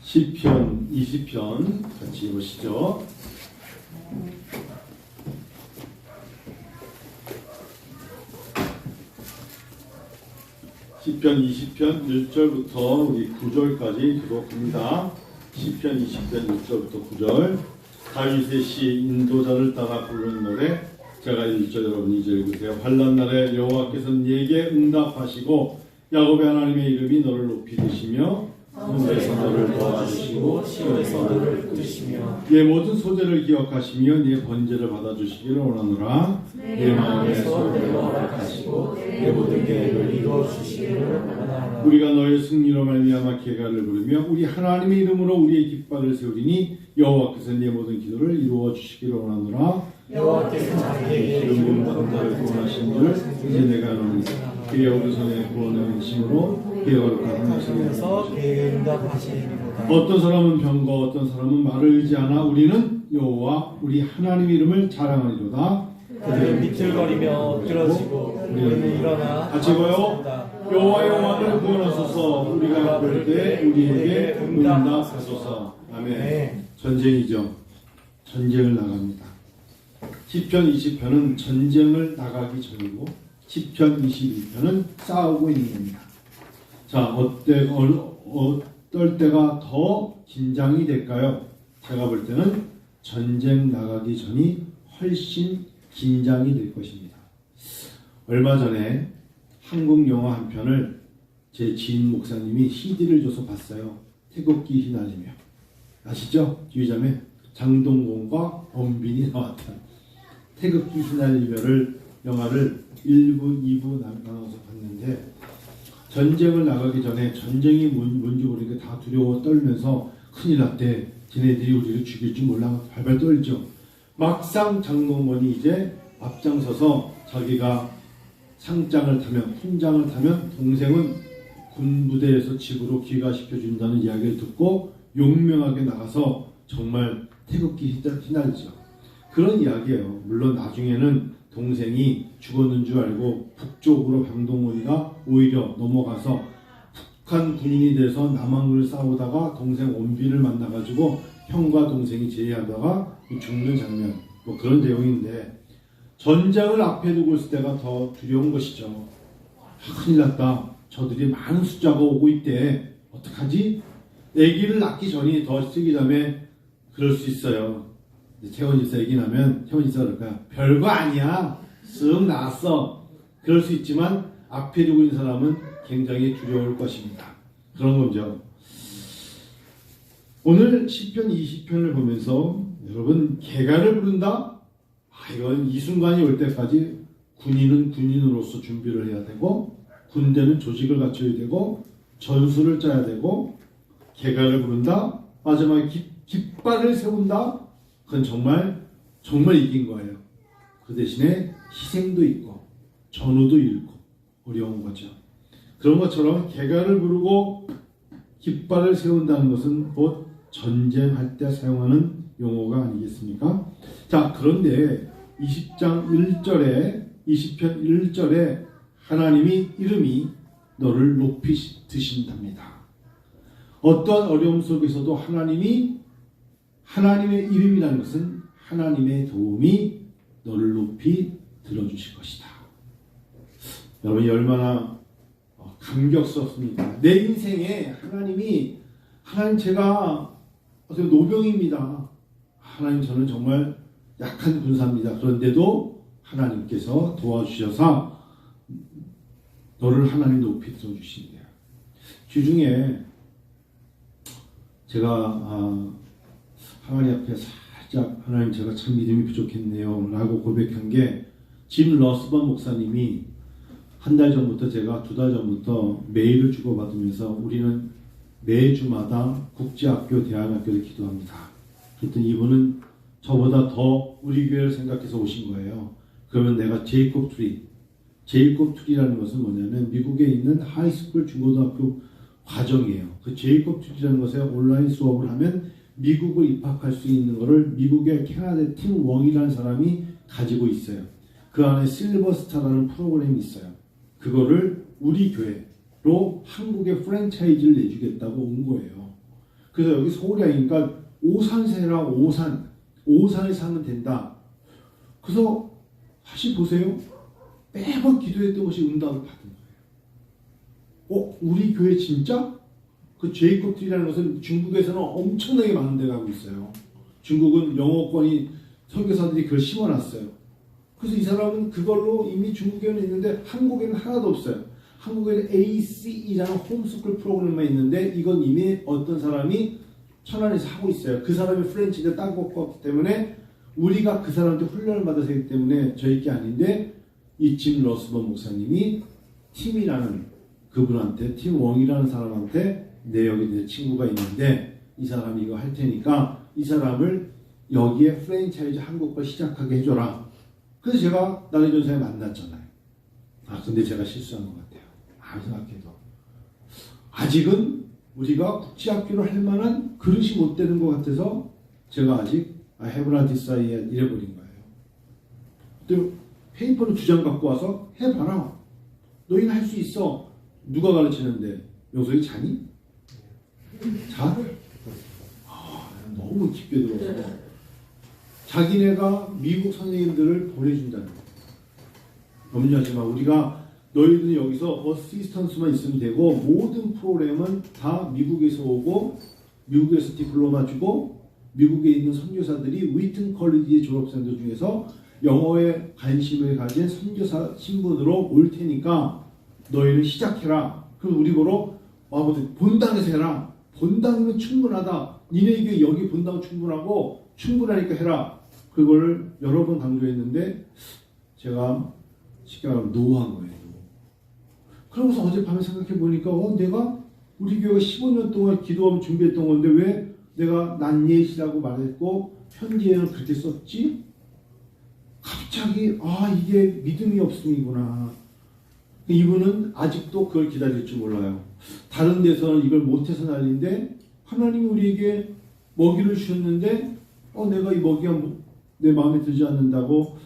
시편 20편 같이 보시죠. 시편 20편 1절부터 우리 9절까지 기록합니다. 시편 20편 1절부터 9절. 다윗의 시 인도자를 따라 부르는 노래. 제가 1절 여러분 2절 읽으세요. 환난 날에 여호와께서 네게 응답하시고 야곱의 하나님의 이름이 너를 높이 드시며 성에서 너를 도와주시고 시온에서 너를 이끄시며 네 모든 소재를 기억하시며 네 번제를 받아주시기를 원하노라. 내 마음에서 내가 허락하시고 내 모든 계획을 이루어주시기를 원하노라. 우리가 너의 승리로 말미암아 계가를 부르며 우리 하나님의 이름으로 우리의 깃발을 세우리니 여호와께서 네 모든 기도를 이루어주시기를 원하노라. 여호와께서 자기에게 기름 부은 자를 구원하신 줄 이제 내가 아노니 그의 오른손에 구원의 힘으로 계획을 하시면서 어떤 사람은 병거 어떤 사람은 말을 의지 않아 우리는 여호와 우리 하나님의 이름을 자랑하리로다. 그들은 비틀거리며 엎드러지고 우리는 일어나 같이 봐요. 여호와의 영광을 구원하소서. 우리가 부를 때 우리에게 응답하소서. 아멘. 전쟁이죠. 전쟁을 나갑니다. 시편 20편은 전쟁을 나가기 전이고 시편 21편은 싸우고 있는 겁니다. 자, 어떨 때가 더 긴장이 될까요? 제가 볼 때는 전쟁 나가기 전이 훨씬 긴장이 될 것입니다. 얼마 전에 한국 영화 한 편을 제 지인 목사님이 CD를 줘서 봤어요. 태극기 휘날리며. 아시죠? 주의자매 장동건과 엄빈이 나왔던 태극기 휘날리며를 영화를 1부, 2부 나눠서 봤는데 전쟁을 나가기 전에 전쟁이 뭔지 모르니까 다 두려워 떨면서 큰일 났대. 쟤네들이 우리를 죽일 줄 몰라 발발 떨죠. 막상 장동건이 이제 앞장서서 자기가 상장을 타면 훈장을 타면 동생은 군부대에서 집으로 귀가시켜준다는 이야기를 듣고 용맹하게 나가서 정말 태극기 휘날리죠. 그런 이야기예요. 물론 나중에는 동생이 죽었는 줄 알고 북쪽으로 강동원이가 오히려 넘어가서 북한 군인이 돼서 남한군을 싸우다가 동생 원빈을 만나가지고 형과 동생이 제의하다가 죽는 장면, 뭐 그런 내용인데 전쟁을 앞에 두고 있을 때가 더 두려운 것이죠. 큰일 났다. 저들이 많은 숫자가 오고 있대. 어떡하지? 아기를 낳기 전이 더 쓰기자매 그럴 수 있어요. 태원지사 얘기 나면 태원지사 그럴까? 별거 아니야. 쓱 나왔어. 그럴 수 있지만 앞에 두고 있는 사람은 굉장히 두려울 것입니다. 그런 거죠. 오늘 시편 20편을 보면서 여러분 계가를 부른다? 이건 이 순간이 올 때까지 군인은 군인으로서 준비를 해야 되고 군대는 조직을 갖춰야 되고 전술을 짜야 되고 계가를 부른다? 마지막에 깃발을 세운다? 그건 정말 이긴 거예요. 그 대신에 희생도 있고 전우도 잃고 어려운 거죠. 그런 것처럼 계가를 부르고 깃발을 세운다는 것은 곧 전쟁할 때 사용하는 용어가 아니겠습니까? 자, 그런데 20장 1절에 20편 1절에 하나님이 이름이 너를 높이 드신답니다. 어떠한 어려움 속에서도 하나님의 이름이라는 것은 하나님의 도움이 너를 높이 들어주실 것이다. 여러분이 얼마나 감격스럽습니까? 내 인생에 하나님 제가 노병입니다. 하나님 저는 정말 약한 군사입니다. 그런데도 하나님께서 도와주셔서 너를 하나님 높이 들어주신대요. 주중에 제가 하나님 앞에 살짝 하나님 제가 참 믿음이 부족했네요 라고 고백한 게 짐 러스번 목사님이 한 달 전부터 제가 2달 전부터 메일을 주고받으면서 우리는 매주마다 국제학교 대안학교를 기도합니다. 그랬더니 이분은 저보다 더 우리 교회를 생각해서 오신 거예요. 그러면 내가 제이콥 트리라는 것은 뭐냐면 미국에 있는 하이스쿨 중고등학교 과정이에요. 그 제이콥 트리라는 것에 온라인 수업을 하면 미국을 입학할 수 있는 것을 미국의 캐나다 팀 웡이라는 사람이 가지고 있어요. 그 안에 실버스타라는 프로그램이 있어요. 그거를 우리 교회로 한국에 프랜차이즈를 내주겠다고 온 거예요. 그래서 여기 서울이 아니니까 오산에서 해라. 오산에서 하면 된다. 그래서 다시 보세요. 매번 기도했던 것이 응답을 받은 거예요. 우리 교회 진짜? 그 제이콥 트리라는 것은 중국에서는 엄청나게 많은 데 가고 있어요. 중국은 영어권이 선교사들이 그걸 심어놨어요. 그래서 이 사람은 그걸로 이미 중국에는 있는데 한국에는 하나도 없어요. 한국에는 ACE라는 홈스쿨 프로그램만 있는데 이건 이미 어떤 사람이 천안에서 하고 있어요. 그 사람이 프렌치를 따고 었기 때문에 우리가 그 사람한테 훈련을 받아서 했기 때문에 저희 게 아닌데 이 짐 러스번 목사님이 팀이라는 그분한테 팀 웡이라는 사람한테 내 여기 내 친구가 있는데 이 사람이 이거 할 테니까 이 사람을 여기에 프랜차이즈 한국 걸 시작하게 해줘라. 그래서 제가 나리 전사에 만났잖아요. 근데 제가 실수한 것 같아요. 아무리 생각해도 아직은 우리가 국제학교를 할 만한 그릇이 못 되는 것 같아서 제가 아직 해브라 디사이에 이래버린 거예요. 또 페이퍼로 주장 갖고 와서 해봐라. 너희는 할 수 있어. 누가 가르치는데 영석이 자니? 자? 너무 깊게 들어서 자기네가 미국 선생님들을 보내준다는 거예요. 염려하지 마. 우리가 너희들은 여기서 어시스턴스만 있으면 되고 모든 프로그램은 다 미국에서 오고 미국에서 디플로마 주고 미국에 있는 선교사들이 위튼 컬리지 졸업생들 중에서 영어에 관심을 가진 선교사 신분으로 올 테니까 너희는 시작해라. 그럼 우리 보러 본당에서 해라. 본당이면 충분하다. 니네 여기 본당 충분하고 충분하니까 해라. 그걸 여러 번 강조했는데 제가 쉽게 말하면 노한 거예요. 그러면서 어젯밤에 생각해 보니까 내가 우리 교회가 15년 동안 기도하면 준비했던 건데 왜 내가 난예시라고 말했고 편지에는 그렇게 썼지? 갑자기 이게 믿음이 없음이구나. 이분은 아직도 그걸 기다릴 줄 몰라요. 다른 데서는 이걸 못해서 난리인데 하나님이 우리에게 먹이를 주셨는데 내가 이 먹이가 내 마음에 들지 않는다고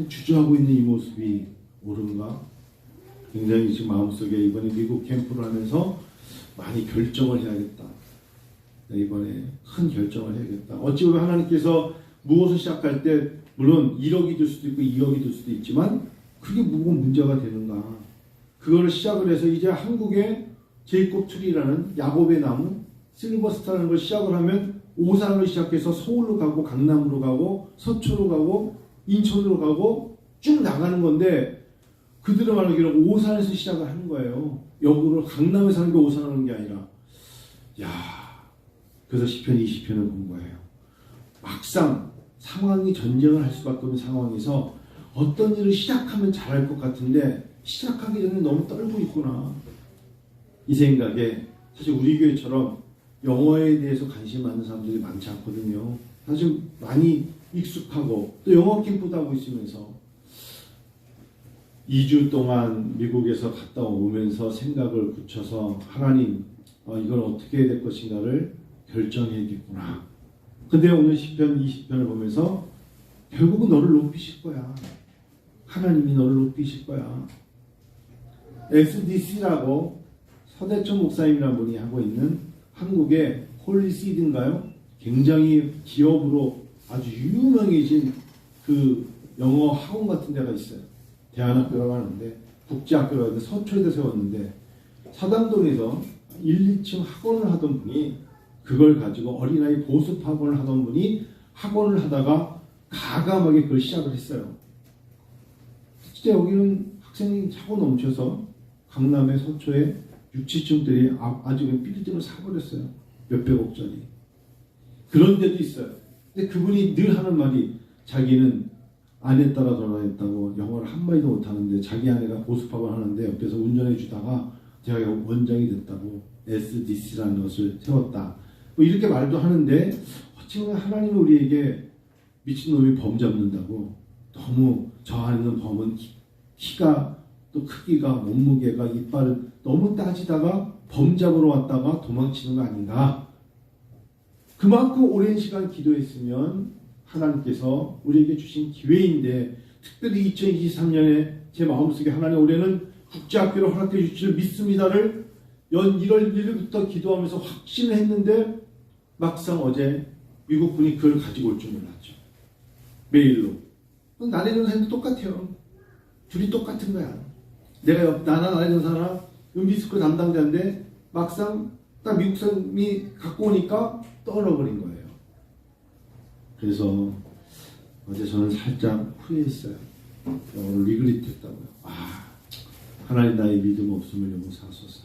주저하고 있는 이 모습이 옳은가? 굉장히 지금 마음속에 이번에 미국 캠프를 하면서 많이 결정을 해야겠다. 이번에 큰 결정을 해야겠다. 어찌 보면 하나님께서 무엇을 시작할 때 물론 1억이 될 수도 있고 2억이 될 수도 있지만 그게 무슨 문제가 되는가. 그거를 시작을 해서 이제 한국에 제이콥 트리라는 야곱의 나무 실버스타라는 걸 시작을 하면 오산으로 시작해서 서울로 가고 강남으로 가고 서초로 가고 인천으로 가고 쭉 나가는 건데 그들은 말하기로 오산에서 시작을 하는 거예요. 역으로 강남에서 하는 게 오산을 하는 게 아니라 그래서 시편 20편을 본 거예요. 막상 상황이 전쟁을 할 수밖에 없는 상황에서 어떤 일을 시작하면 잘할 것 같은데 시작하기 전에 너무 떨고 있구나. 이 생각에 사실 우리 교회처럼 영어에 대해서 관심 많은 사람들이 많지 않거든요. 사실 많이 익숙하고 또 영어 캠프도 하고 있으면서 2주 동안 미국에서 갔다 오면서 생각을 굳혀서 하나님 이걸 어떻게 해야 될 것인가를 결정해야겠구나. 근데 오늘 시편 20편을 보면서 결국은 너를 높이실 거야. 하나님이 너를 높이실 거야. SDC라고 서대천 목사님이라는 분이 하고 있는 한국의 홀리시드인가요? 굉장히 기업으로 아주 유명해진 그 영어 학원 같은 데가 있어요. 대안학교라고 하는데 국제학교라고 하는데 서초에다 세웠는데 사당동에서 1, 2층 학원을 하던 분이 그걸 가지고 어린아이 보습 학원을 하던 분이 학원을 하다가 가감하게 그걸 시작을 했어요. 진짜 여기는 학생이 차고 넘쳐서 강남의 서초에 6, 7층들이 아주 빌딩을 사버렸어요. 몇백억짜리. 그런 데도 있어요. 근데 그분이 늘 하는 말이 자기는 아내 따라 결혼했다고 영어를 한마디도 못하는데 자기 아내가 보습학원 하는데 옆에서 운전해 주다가 제가 원장이 됐다고 SDC라는 것을 세웠다. 뭐 이렇게 말도 하는데 어찌보면 하나님은 우리에게 미친놈이 범 잡는다고 너무 저 안에 있는 범은 키가 또 크기가 몸무게가 이빨을 너무 따지다가 범 잡으러 왔다가 도망치는 거 아닌가. 그만큼 오랜 시간 기도했으면 하나님께서 우리에게 주신 기회인데 특별히 2023년에 제 마음속에 하나님 올해는 국제학교를 허락해 주실 믿습니다를 연 1월 1일부터 기도하면서 확신을 했는데 막상 어제 미국군이 그걸 가지고 올 줄 몰랐죠. 메일로. 나래 전사님도 똑같아요. 둘이 똑같은 거야. 나나 나래 전사나 은비스크 담당자인데 막상 딱 미국 사람이 갖고 오니까 떨어버린 거예요. 그래서 어제 저는 살짝 후회했어요. 오늘 리그릿했다고요. 하나님 나의 믿음 없음을 용서하소서.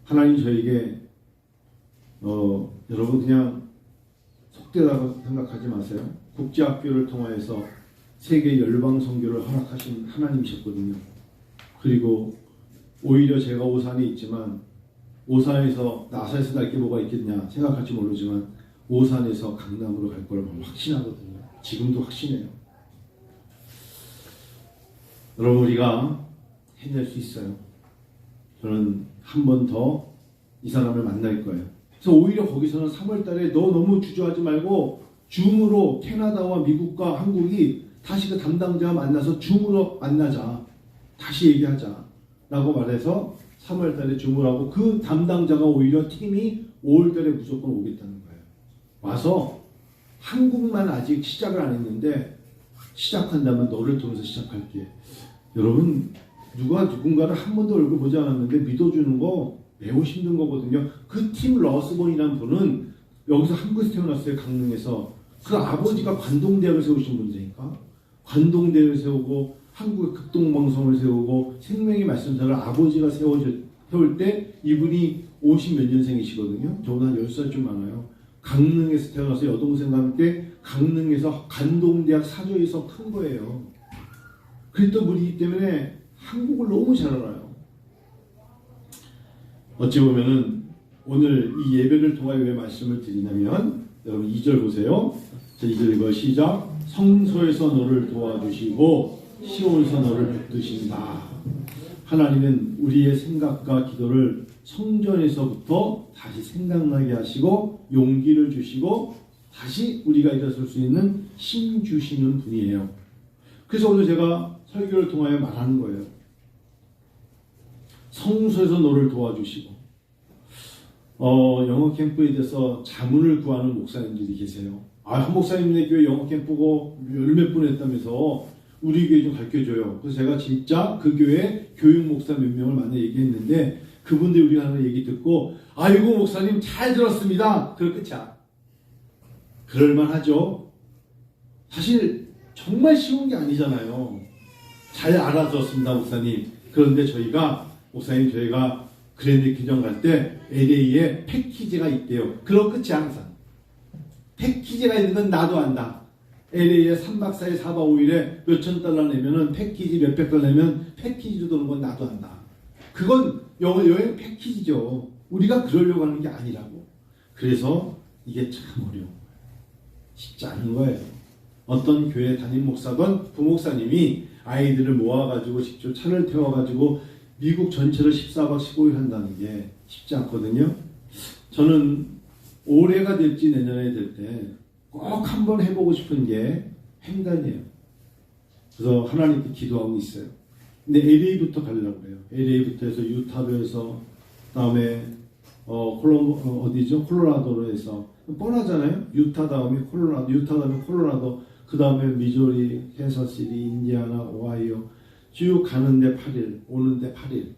하나님 저에게 여러분 그냥 속되다고 생각하지 마세요. 국제학교를 통하여서 세계 열방 선교를 허락하신 하나님이셨거든요. 그리고 오히려 제가 오산에 있지만 오산에서 나사에서 날 게 뭐가 있겠냐 생각할지 모르지만 오산에서 강남으로 갈 걸 확신하거든요. 지금도 확신해요. 여러분 우리가 해낼 수 있어요. 저는 한 번 더 이 사람을 만날 거예요. 그래서 오히려 거기서는 3월 달에 너 너무 주저하지 말고 줌으로 캐나다와 미국과 한국이 다시 그 담당자 만나서 줌으로 만나자. 다시 얘기하자. 라고 말해서 3월 달에 줌을 하고 그 담당자가 오히려 팀이 5월 달에 무조건 오겠다는 거예요. 와서 한국만 아직 시작을 안 했는데 시작한다면 너를 통해서 시작할게. 여러분 누군가를 한 번도 얼굴 보지 않았는데 믿어주는 거 매우 힘든 거거든요. 그 팀 러스본이라는 분은 여기서 한국에서 태어났어요. 강릉에서. 그 아버지가 관동대학을 세우신 분이니까 관동대를 세우고 한국의 극동방송을 세우고 생명의 말씀사를 아버지가 세울 때 이분이 50 몇 년생이시거든요. 저보다 한 10살쯤 많아요. 강릉에서 태어나서 여동생과 함께 강릉에서 관동대학 사저에서 큰 거예요. 그랬던 분이기 때문에 한국을 너무 잘 알아요. 어찌 보면은 오늘 이 예배를 통하여 왜 말씀을 드리냐면 여러분 2절 보세요. 자, 2절 이거 시작. 성소에서 너를 도와주시고 시온에서 너를 붙드신다. 하나님은 우리의 생각과 기도를 성전에서부터 다시 생각나게 하시고 용기를 주시고 다시 우리가 일어설 수 있는 힘 주시는 분이에요. 그래서 오늘 제가 설교를 통하여 말하는 거예요. 성소에서 너를 도와주시고 영어 캠프에 대해서 자문을 구하는 목사님들이 계세요. 한 목사님네 교회 영어 캠프고 열몇 분 했다면서 우리 교회 좀 가르쳐줘요. 그래서 제가 진짜 그 교회 교육 목사 몇 명을 만나 얘기했는데 그분들이 우리가 하는 얘기 듣고 아이고 목사님 잘 들었습니다. 그럴 끝이야. 그럴만하죠. 사실 정말 쉬운 게 아니잖아요. 잘 알아들었습니다 목사님. 그런데 목사님 저희가 그랜드 기정 갈 때 LA에 패키지가 있대요. 그럼 끝이야 항상. 패키지가 있는 건 나도 안다. LA에 3박 4일 4박 5일에 몇천 달러 내면은 패키지 몇백 달러 내면 패키지로 도는 건 나도 안다. 그건 여행 패키지죠. 우리가 그러려고 하는 게 아니라고. 그래서 이게 참 어려워. 쉽지 않은 거예요. 어떤 교회 담임 목사건 부목사님이 아이들을 모아가지고 직접 차를 태워가지고 미국 전체를 14박 15일 한다는 게 쉽지 않거든요. 저는 올해가 될지 내년에 될 때 꼭 한번 해보고 싶은 게 횡단이에요. 그래서 하나님께 기도하고 있어요. 근데 LA부터 가려고 해요. LA부터 해서 유타로 해서 다음에 콜로라도로 해서 뻔하잖아요. 유타 다음에 콜로라도 그 다음에 미조리, 캔서시티, 인디아나, 오하이오 쭉 가는데 8일, 오는데 8일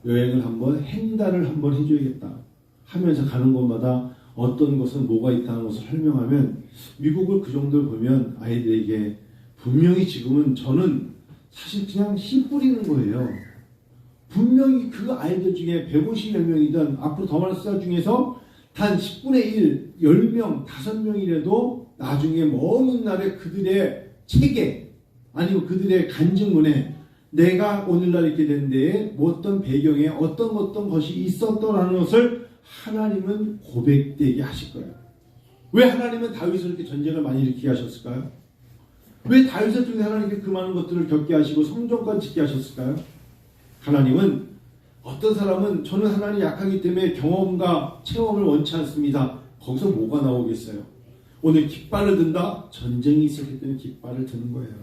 여행을 한번 횡단을 한번 해줘야겠다 하면서 가는 곳마다 어떤 것은 뭐가 있다는 것을 설명하면 미국을 그 정도를 보면 아이들에게 분명히 지금은 저는 사실 그냥 힘 뿌리는 거예요. 분명히 그 아이들 중에 150여 명이든 앞으로 더 많은 숫자 중에서 단 10분의 1, 10명, 5명이라도 나중에 먼 날에 그들의 체계 아니면 그들의 간증문에 내가 오늘날 이렇게 된 데에 어떤 배경에 어떤 것이 있었더라는 것을 하나님은 고백되게 하실 거예요. 왜 하나님은 다윗을 이렇게 전쟁을 많이 일으키게 하셨을까요? 왜 다윗을 통해 하나님께 그 많은 것들을 겪게 하시고 성전까지 짓게 하셨을까요? 하나님은 어떤 사람은 저는 하나님이 약하기 때문에 경험과 체험을 원치 않습니다. 거기서 뭐가 나오겠어요? 오늘 깃발을 든다? 전쟁이 있었기 때문에 깃발을 드는 거예요.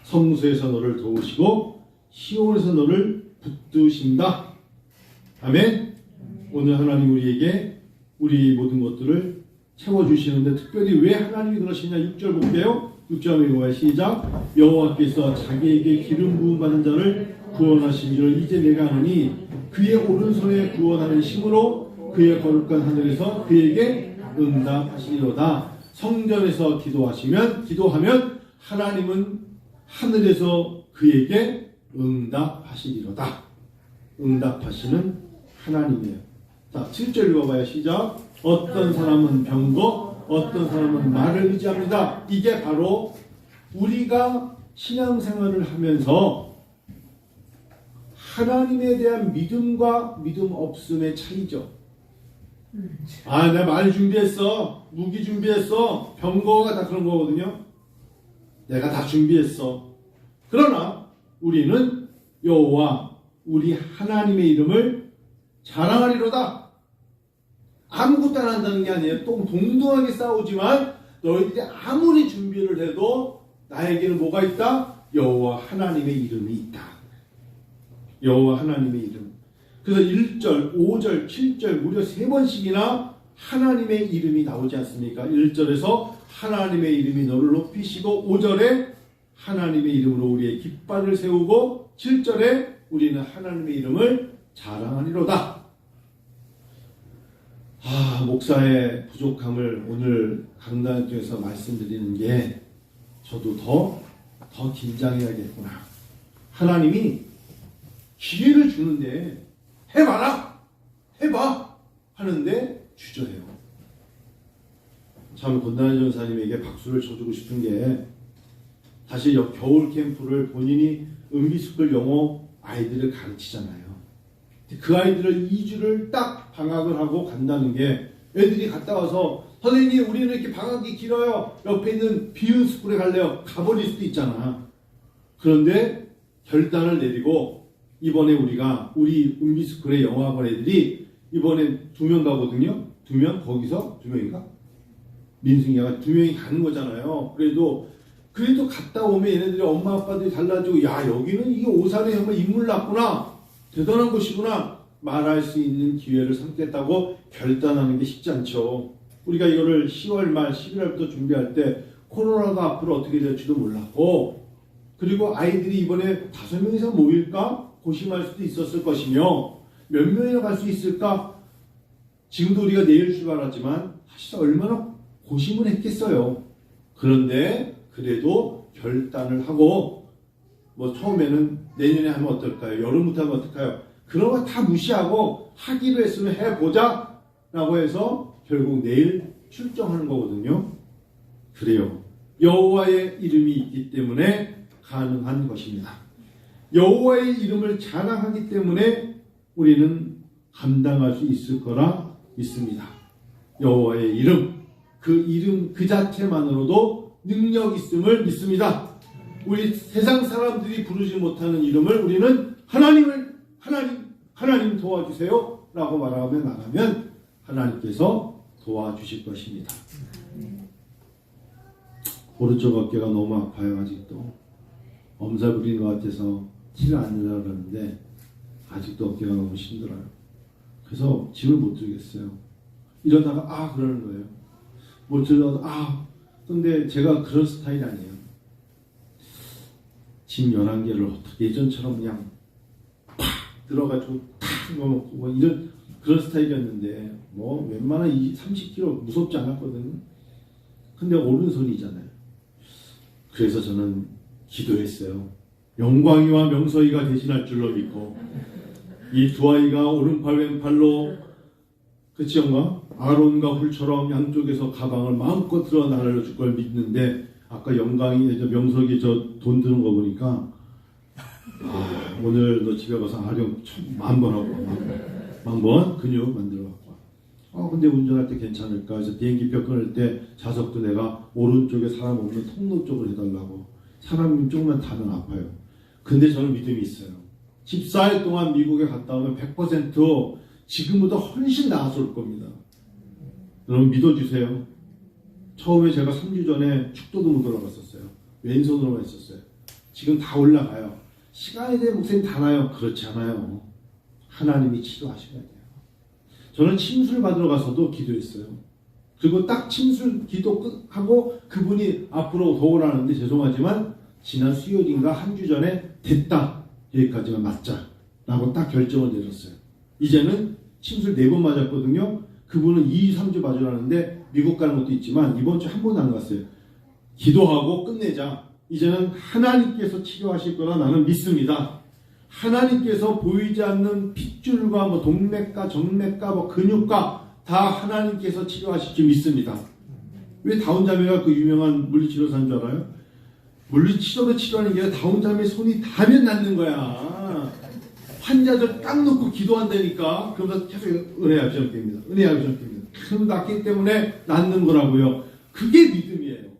성소에서 너를 도우시고 시온에서 너를 붙드신다. 아멘. 오늘 하나님 우리에게 우리 모든 것들을 채워주시는데 특별히 왜 하나님이 그러시냐 6절 볼게요. 6절 읽어봐요. 시작. 여호와께서 자기에게 기름 부음 받은 자를 구원하시기를 이제 내가 하노니 그의 오른손에 구원하는 힘으로 그의 거룩한 하늘에서 그에게 응답하시리로다. 성전에서 기도하면 하나님은 하늘에서 그에게 응답하시리로다. 응답하시는 하나님이에요. 자, 7절 읽어봐요. 시작. 어떤 사람은 병거, 어떤 사람은 말을 의지합니다. 이게 바로 우리가 신앙생활을 하면서 하나님에 대한 믿음과 믿음 없음의 차이죠. 아, 내가 말 준비했어. 무기 준비했어. 병거가 다 그런 거거든요. 내가 다 준비했어. 그러나 우리는 여호와 우리 하나님의 이름을 자랑하리로다. 아무것도 안 한다는 게 아니에요. 또 동등하게 싸우지만 너희들이 아무리 준비를 해도 나에게는 뭐가 있다? 여호와 하나님의 이름이 있다. 여호와 하나님의 이름. 그래서 1절, 5절, 7절 무려 3번씩이나 하나님의 이름이 나오지 않습니까? 1절에서 하나님의 이름이 너를 높이시고 5절에 하나님의 이름으로 우리의 깃발을 세우고 7절에 우리는 하나님의 이름을 자랑하리로다. 목사의 부족함을 오늘 강단 중에서 말씀드리는 게 저도 더 긴장해야겠구나. 하나님이 기회를 주는데 해봐라! 해봐! 하는데 주저해요. 참 권단희 전사님에게 박수를 쳐주고 싶은 게 다시 겨울 캠프를 본인이 은비스쿨 영어 아이들을 가르치잖아요. 그 아이들을 2주를 딱 방학을 하고 간다는 게 애들이 갔다 와서 선생님 우리는 이렇게 방학이 길어요. 옆에 있는 비운 스쿨에 갈래요. 가버릴 수도 있잖아. 그런데 결단을 내리고 이번에 우리 은비스쿨의 영어학원 애들이 이번에 2명 가거든요. 2명? 거기서 2명인가? 민승이가 2명이 가는 거잖아요. 그래도 갔다 오면 얘네들이 엄마 아빠들이 달라지고 야 여기는 이게 오산에 정말 인물 났구나. 대단한 곳이구나 말할 수 있는 기회를 삼겠다고 결단하는 게 쉽지 않죠. 우리가 이거를 10월 말 11월부터 준비할 때 코로나가 앞으로 어떻게 될지도 몰랐고 그리고 아이들이 이번에 5명이서 모일까 고심할 수도 있었을 것이며 몇 명이나 갈 수 있을까 지금도 우리가 내일 출발하지만 사실 얼마나 고심을 했겠어요. 그런데 그래도 결단을 하고 처음에는 내년에 하면 어떨까요? 여름부터 하면 어떨까요? 그런 거 다 무시하고 하기로 했으면 해보자 라고 해서 결국 내일 출정하는 거거든요. 그래요. 여호와의 이름이 있기 때문에 가능한 것입니다. 여호와의 이름을 자랑하기 때문에 우리는 감당할 수 있을 거라 믿습니다. 여호와의 이름 그 자체만으로도 능력 있음을 믿습니다. 우리 세상 사람들이 부르지 못하는 이름을 우리는 하나님 도와주세요 라고 말하며 나가면 하나님께서 도와주실 것입니다. 오른쪽 어깨가 너무 아파요. 아직도 엄살 부리는 것 같아서 티를 안 내려고 그러는데 아직도 어깨가 너무 힘들어요. 그래서 짐을 못 들겠어요. 이러다가 그러는 거예요. 못 들어도 근데 제가 그런 스타일이 아니에요. 짐 11개를 어떻게 예전처럼 그냥 팍 들어가지고 탁 먹고 이런 그런 스타일이었는데 웬만한 30kg 무섭지 않았거든요. 근데 오른손이잖아요. 그래서 저는 기도했어요. 영광이와 명서이가 대신할 줄로 믿고 이 두 아이가 오른팔 왼팔로 그치 영광? 아론과 훌처럼 양쪽에서 가방을 마음껏 들어 나르줄 걸 믿는데 아까 명석이 저 돈 드는 거 보니까 오늘 너 집에 가서 아령 10,000번 하고 10,000번 근육 만들어 갖고 근데 운전할 때 괜찮을까 해서 비행기표 끊을 때 좌석도 내가 오른쪽에 사람 없는 통로 쪽으로 해달라고 사람 조금만 타면 아파요. 근데 저는 믿음이 있어요. 14일 동안 미국에 갔다 오면 100% 지금보다 훨씬 나아서 올 겁니다. 여러분 믿어주세요. 처음에 제가 3주 전에 축도도 못 올라갔었어요. 왼손으로만 했었어요. 지금 다 올라가요. 시간에 대해 목사님 다 나요. 그렇지 않아요. 하나님이 치료하셔야 돼요. 저는 침술 받으러 가서도 기도했어요. 그리고 딱 침술 기도 끝하고 그분이 앞으로 더 오라는데 죄송하지만 지난 수요일인가 한 주 전에 됐다. 여기까지만 맞자. 라고 딱 결정을 내렸어요. 이제는 침술 4번 맞았거든요. 그분은 2, 3주 맞으라는데 미국 가는 것도 있지만 이번 주 한 번도 안 갔어요. 기도하고 끝내자. 이제는 하나님께서 치료하실 거라 나는 믿습니다. 하나님께서 보이지 않는 핏줄과 뭐 동맥과 정맥과 뭐 근육과 다 하나님께서 치료하실 줄 믿습니다. 왜 다운자매가 그 유명한 물리치료사인 줄 알아요? 물리치료로 치료하는 게 아니라 다운자매 손이 닿으면 낫는 거야. 환자들 딱 놓고 기도한다니까. 그러면서 계속 은혜 약점입니다. 은혜 약점입니다. 계속 낫기 때문에 낫는 거라고요. 그게 믿음이에요.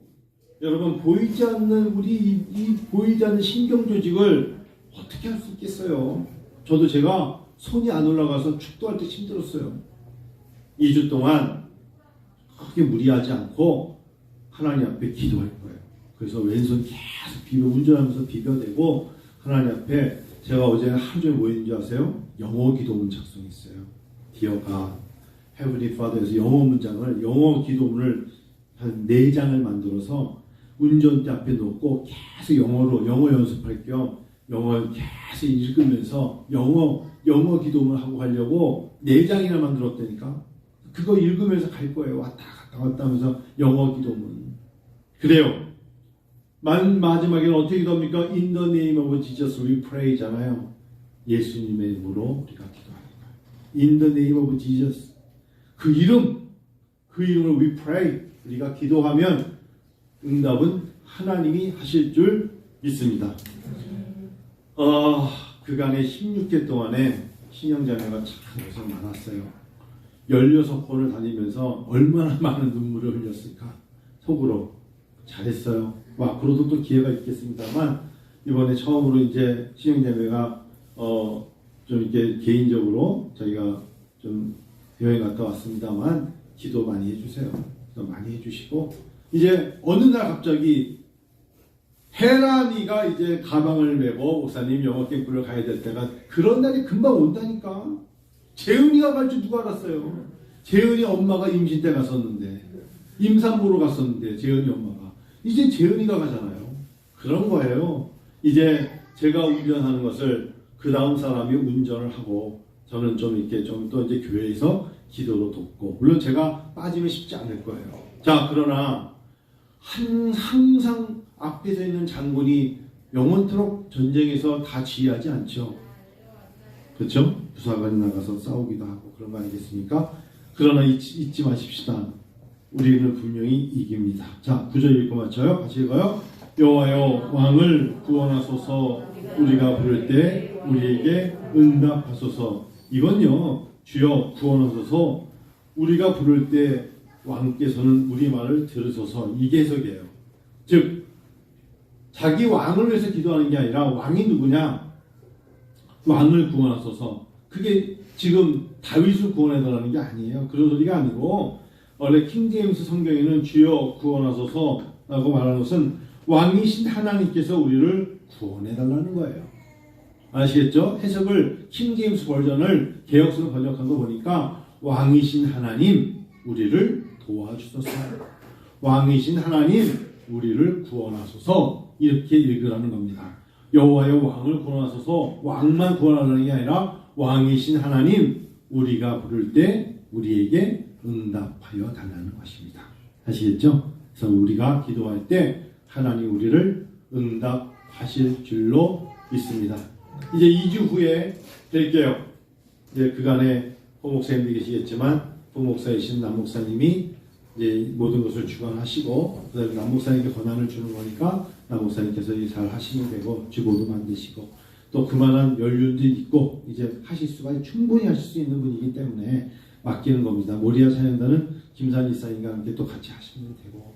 여러분 보이지 않는 우리 이 보이지 않는 신경 조직을 어떻게 할 수 있겠어요? 저도 제가 손이 안 올라가서 축도할 때 힘들었어요. 2주 동안 크게 무리하지 않고 하나님 앞에 기도할 거예요. 그래서 왼손 계속 비벼 운전하면서 비벼대고 하나님 앞에 제가 어제 하루 종일 뭐 했는지 아세요? 영어 기도문 작성했어요. Dear God, Heavenly Father에서 영어 문장을 영어 기도문을 한 4장을 만들어서 운전대 앞에 놓고 계속 영어 연습할 겸 영어 계속 읽으면서 영어 기도문 하고 가려고 4장이나 만들었다니까. 그거 읽으면서 갈 거예요. 왔다 갔다 하면서 영어 기도문. 그래요. 마지막에는 어떻게 기도합니까? In the name of Jesus we pray잖아요. 예수님의 이름으로 우리가 기도하는 거예요. In the name of Jesus. 그 이름으로 we pray. 우리가 기도하면 응답은 하나님이 하실 줄 믿습니다. 그간의 16개 동안에 신영자매가 참 고생 많았어요. 16번을 다니면서 얼마나 많은 눈물을 흘렸을까. 속으로 잘했어요. 앞으로도 또 기회가 있겠습니다만 이번에 처음으로 이제 신영자매가 좀 이렇게 개인적으로 저희가 좀 여행 갔다 왔습니다만 기도 많이 해주세요. 기도 많이 해주시고 이제 어느 날 갑자기 혜란이가 이제 가방을 메고 목사님 영어 캠프를 가야 될 때가 그런 날이 금방 온다니까. 재은이가 갈 줄 누가 알았어요. 재은이 엄마가 임신 때 갔었는데 임산부로 갔었는데 재은이 엄마가 이제 재은이가 가잖아요. 그런 거예요. 이제 제가 운전하는 것을 그 다음 사람이 운전을 하고 저는 좀 이렇게 좀 또 이제 교회에서 기도로 돕고 물론 제가 빠지면 쉽지 않을 거예요. 자 그러나 항상 앞에 서 있는 장군이 영원토록 전쟁에서 다 지휘하지 않죠. 그렇죠? 부사관이 나가서 싸우기도 하고 그런 거 아니겠습니까? 그러나 잊지 마십시다. 우리는 분명히 이깁니다. 자, 9절 읽고 맞춰요. 같이 읽어요. 여호와여 왕을 구원하소서. 우리가 부를 때 우리에게 응답하소서. 이건요. 주여 구원하소서. 우리가 부를 때 왕께서는 우리 말을 들으소서. 이게 해석이에요. 즉 자기 왕을 위해서 기도하는 게 아니라 왕이 누구냐? 왕을 구원하소서. 그게 지금 다윗을 구원해달라는 게 아니에요. 그런 소리가 아니고 원래 킹제임스 성경에는 주여 구원하소서 라고 말하는 것은 왕이신 하나님께서 우리를 구원해달라는 거예요. 아시겠죠? 해석을 킹제임스 버전을 개역수로 번역한 거 보니까 왕이신 하나님 우리를 도와주소서. 왕이신 하나님 우리를 구원하소서. 이렇게 읽으라는 겁니다. 여호와여 왕을 구원하소서. 왕만 구원하라는 게 아니라 왕이신 하나님 우리가 부를 때 우리에게 응답하여 달라는 것입니다. 아시겠죠? 그래서 우리가 기도할 때 하나님 우리를 응답하실 줄로 믿습니다. 이제 2주 후에 뵐게요. 이제 그간에 포목사님도 계시겠지만 포목사이신 남목사님이 이제 모든 것을 주관하시고 그다음에 남목사님께 권한을 주는 거니까 남목사님께서 잘 하시면 되고 주보도 만드시고 또 그만한 연륜도 있고 이제 하실 수가 충분히 하실 수 있는 분이기 때문에 맡기는 겁니다. 모리아 찬양단은 김산 이사님과 함께 또 같이 하시면 되고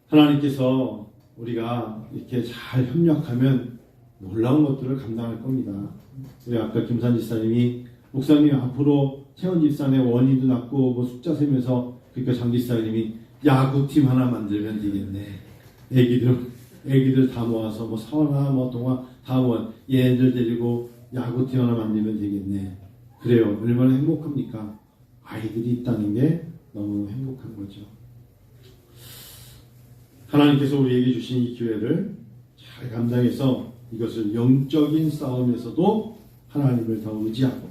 하나님께서 우리가 이렇게 잘 협력하면 놀라운 것들을 감당할 겁니다. 우리 아까 김산 지사님이 목사님 앞으로 채원 집산의 원인도 낳고 뭐 숫자 세면서 그러니까 장 지사님이 야구팀 하나 만들면 되겠네. 애기들 다 모아서 뭐 서나 뭐 동화 다 모아 얘들 데리고 야구팀 하나 만들면 되겠네. 그래요. 얼마나 행복합니까? 아이들이 있다는 게 너무 행복한 거죠. 하나님께서 우리에게 주신 이 기회를 잘 감당해서 이것을 영적인 싸움에서도 하나님을 더 의지하고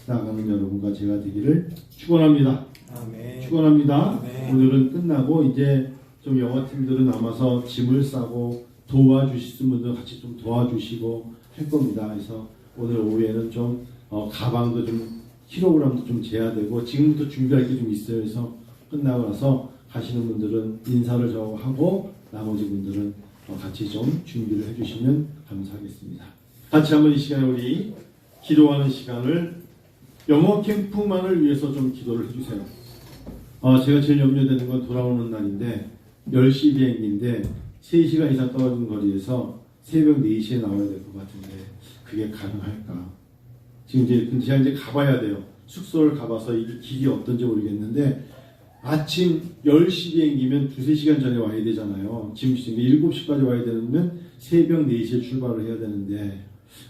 나아가는 여러분과 제가 되기를 축원합니다. 아멘. 축원합니다. 아멘. 오늘은 끝나고 이제 좀 영어팀들은 남아서 짐을 싸고 도와주시는 분들 같이 좀 도와주시고 할 겁니다. 그래서 오늘 오후에는 좀 가방도 좀 킬로그램도 좀 재야 되고 지금부터 준비할 게 좀 있어요. 그래서 끝나고 나서 가시는 분들은 인사를 저 하고 나머지 분들은 같이 좀 준비를 해주시면 감사하겠습니다. 같이 한번 이 시간에 우리 기도하는 시간을 영어 캠프만을 위해서 좀 기도를 해주세요. 제가 제일 염려되는 건 돌아오는 날인데 10시 비행기인데 3시간 이상 떨어진 거리에서 새벽 4시에 나와야 될 것 같은데 그게 가능할까? 지금 제가 이제 가봐야 돼요. 숙소를 가봐서 이게 길이 어떤지 모르겠는데 아침 10시 비행기면 2-3시간 전에 와야 되잖아요. 지금 7시까지 와야 되면 새벽 4시에 출발을 해야 되는데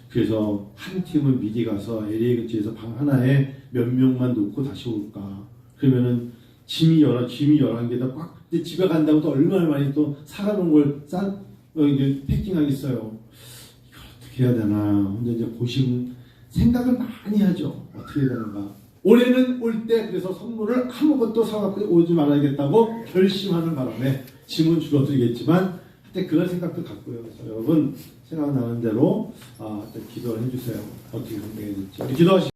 그래서 한 팀은 미리 가서 LA 근처에서 방 하나에 몇 명만 놓고 다시 올까? 그러면은 짐이 11개다 꽉 이제 집에 간다고 또 얼마나 많이 또 사가놓은 걸 이제 패킹하겠어요. 이걸 어떻게 해야 되나? 혼자 이제 생각을 많이 하죠. 어떻게 해야 되는가? 올해는 올 때 그래서 선물을 아무것도 사갖고 오지 말아야겠다고 결심하는 바람에 짐은 줄어들겠지만 하여튼 그런 생각도 갖고요. 그래서 여러분 생각나는 대로 기도를 해주세요. 어떻게 감당해야 될지. 기도하시